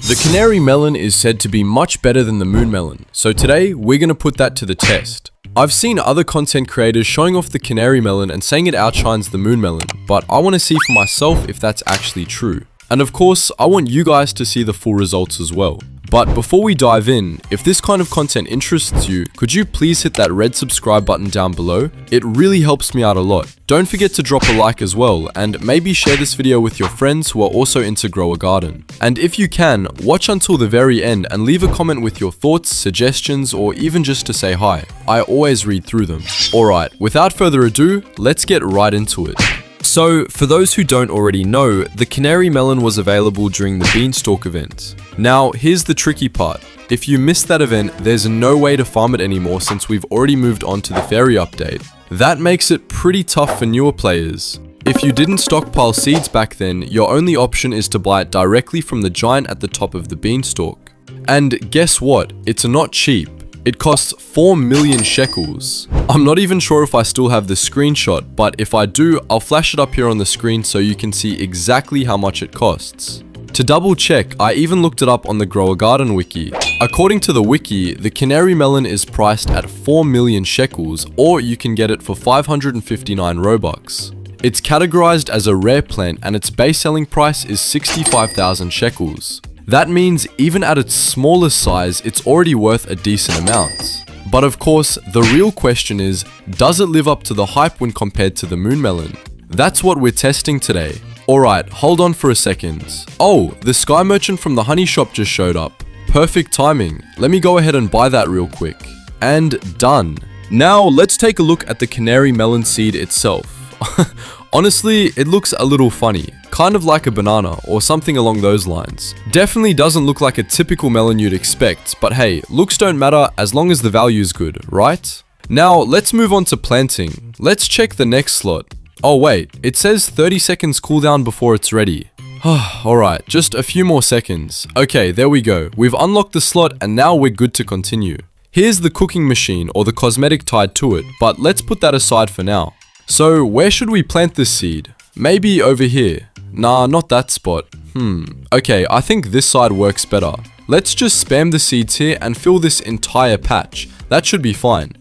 The Canary Melon is said to be much better than the Moon Melon, so today we're going to put that to the test. I've seen other content creators showing off the Canary Melon and saying it outshines the Moon Melon, but I want to see for myself if that's actually true. And of course, I want you guys to see the full results as well. But before we dive in, if this kind of content interests you, could you please hit that red subscribe button down below? It really helps me out a lot. Don't forget to drop a like as well, and maybe share this video with your friends who are also into grow a garden. And if you can, watch until the very end and leave a comment with your thoughts, suggestions, or even just to say hi. I always read through them. Alright, without further ado, let's get right into it. So, for those who don't already know, the Canary Melon was available during the Beanstalk event. Now, here's the tricky part. If you missed that event, there's no way to farm it anymore since we've already moved on to the fairy update. That makes it pretty tough for newer players. If you didn't stockpile seeds back then, your only option is to buy it directly from the giant at the top of the Beanstalk. And guess what? It's not cheap. It costs 4 million shekels. I'm not even sure if I still have the screenshot, but if I do, I'll flash it up here on the screen so you can see exactly how much it costs. To double check, I even looked it up on the Grow a Garden wiki. According to the wiki, the Canary Melon is priced at 4 million shekels, or you can get it for 559 Robux. It's categorized as a rare plant and its base selling price is 65,000 shekels. That means even at its smallest size, it's already worth a decent amount. But of course, the real question is, does it live up to the hype when compared to the Moon Melon? That's what we're testing today. Alright, hold on for a second. Oh, the Sky Merchant from the honey shop just showed up. Perfect timing. Let me go ahead and buy that real quick. And done. Now, let's take a look at the Canary Melon seed itself. Honestly, it looks a little funny, kind of like a banana or something along those lines. Definitely doesn't look like a typical melon you'd expect, but hey, looks don't matter as long as the value's good, right? Now, let's move on to planting. Let's check the next slot. Oh wait, it says 30 seconds cooldown before it's ready. Alright, just a few more seconds. Okay, there we go. We've unlocked the slot and now we're good to continue. Here's the cooking machine or the cosmetic tied to it, but let's put that aside for now. So, where should we plant this seed? Maybe over here. Nah, not that spot. Okay, I think this side works better. Let's just spam the seeds here and fill this entire patch. That should be fine.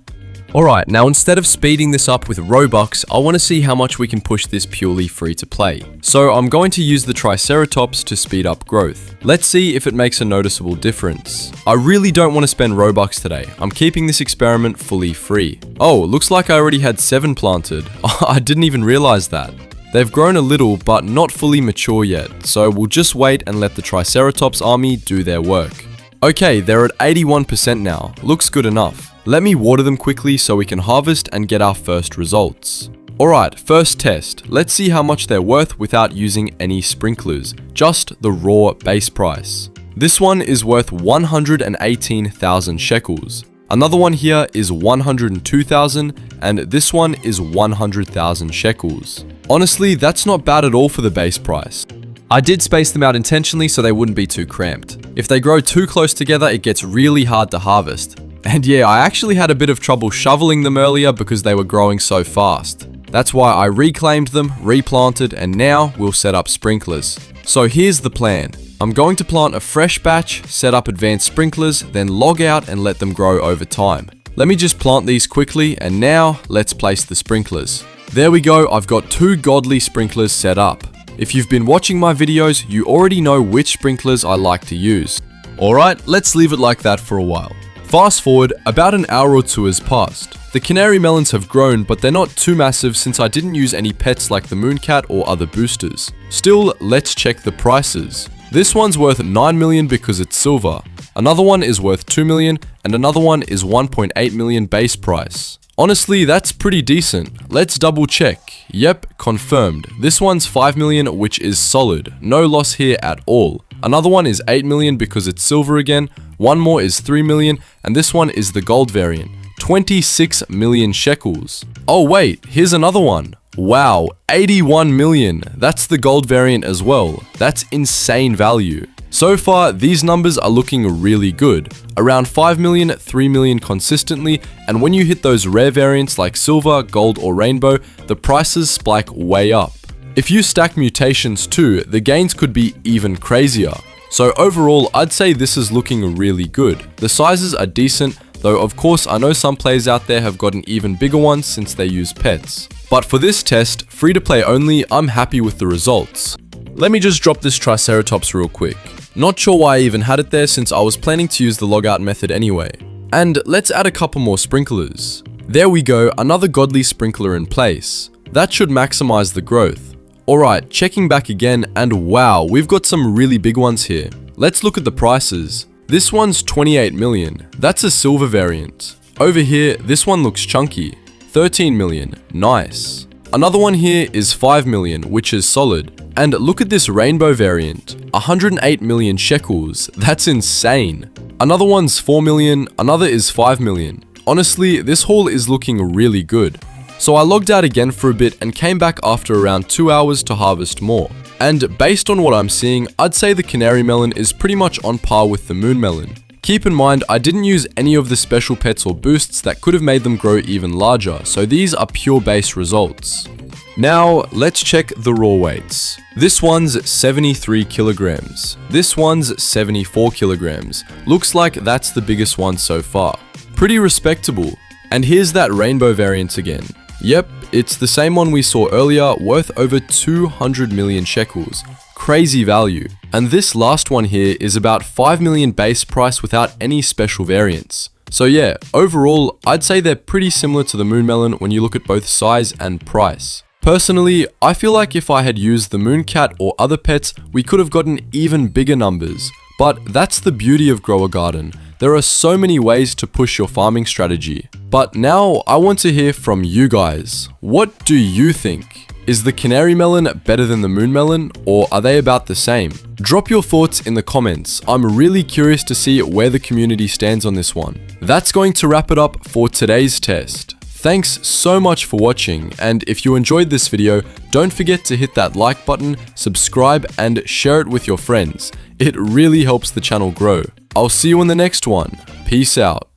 Alright, now instead of speeding this up with Robux, I want to see how much we can push this purely free to play. So I'm going to use the Triceratops to speed up growth. Let's see if it makes a noticeable difference. I really don't want to spend Robux today. I'm keeping this experiment fully free. Oh, looks like I already had 7 planted. I didn't even realize that. They've grown a little, but not fully mature yet, so we'll just wait and let the Triceratops army do their work. Okay, they're at 81% now. Looks good enough. Let me water them quickly so we can harvest and get our first results. Alright, first test. Let's see how much they're worth without using any sprinklers, just the raw base price. This one is worth 118,000 shekels. Another one here is 102,000 and this one is 100,000 shekels. Honestly, that's not bad at all for the base price. I did space them out intentionally so they wouldn't be too cramped. If they grow too close together, it gets really hard to harvest. And yeah, I actually had a bit of trouble shoveling them earlier because they were growing so fast. That's why I reclaimed them, replanted, and now we'll set up sprinklers. So here's the plan. I'm going to plant a fresh batch, set up advanced sprinklers, then log out and let them grow over time. Let me just plant these quickly, and now let's place the sprinklers. There we go, I've got 2 godly sprinklers set up. If you've been watching my videos, you already know which sprinklers I like to use. Alright, let's leave it like that for a while. Fast forward, about an hour or 2 has passed. The Canary Melons have grown, but they're not too massive since I didn't use any pets like the Mooncat or other boosters. Still, let's check the prices. This one's worth 9 million because it's silver. Another one is worth 2 million, and another one is 1.8 million base price. Honestly, that's pretty decent. Let's double check. Yep, confirmed. This one's 5 million, which is solid. No loss here at all. Another one is 8 million because it's silver again. One more is 3 million, and this one is the gold variant. 26 million shekels. Oh wait, here's another one. Wow, 81 million. That's the gold variant as well. That's insane value. So far, these numbers are looking really good. Around 5 million, 3 million consistently, and when you hit those rare variants like silver, gold, or rainbow, the prices spike way up. If you stack mutations too, the gains could be even crazier. So overall, I'd say this is looking really good. The sizes are decent, though of course I know some players out there have gotten even bigger ones since they use pets. But for this test, free to play only, I'm happy with the results. Let me just drop this Triceratops real quick. Not sure why I even had it there since I was planning to use the logout method anyway. And let's add a couple more sprinklers. There we go, another godly sprinkler in place. That should maximize the growth. Alright, checking back again, and wow, we've got some really big ones here. Let's look at the prices. This one's 28 million, that's a silver variant. Over here, this one looks chunky, 13 million, nice. Another one here is 5 million, which is solid. And look at this rainbow variant, 108 million shekels, that's insane. Another one's 4 million, another is 5 million. Honestly, this haul is looking really good. So I logged out again for a bit and came back after around 2 hours to harvest more. And based on what I'm seeing, I'd say the Canary Melon is pretty much on par with the Moon Melon. Keep in mind, I didn't use any of the special pets or boosts that could have made them grow even larger, so these are pure base results. Now, let's check the raw weights. This one's 73 kilograms. This one's 74 kilograms. Looks like that's the biggest one so far. Pretty respectable. And here's that rainbow variant again. Yep, it's the same one we saw earlier, worth over 200 million shekels. Crazy value. And this last one here is about 5 million base price without any special variants. So yeah, overall, I'd say they're pretty similar to the Moon Melon when you look at both size and price. Personally, I feel like if I had used the Moon Cat or other pets, we could have gotten even bigger numbers. But that's the beauty of Grow a Garden. There are so many ways to push your farming strategy. But now I want to hear from you guys. What do you think? Is the Canary Melon better than the Moon Melon, or are they about the same? Drop your thoughts in the comments. I'm really curious to see where the community stands on this one. That's going to wrap it up for today's test. Thanks so much for watching, and if you enjoyed this video, don't forget to hit that like button, subscribe, and share it with your friends. It really helps the channel grow. I'll see you in the next one. Peace out.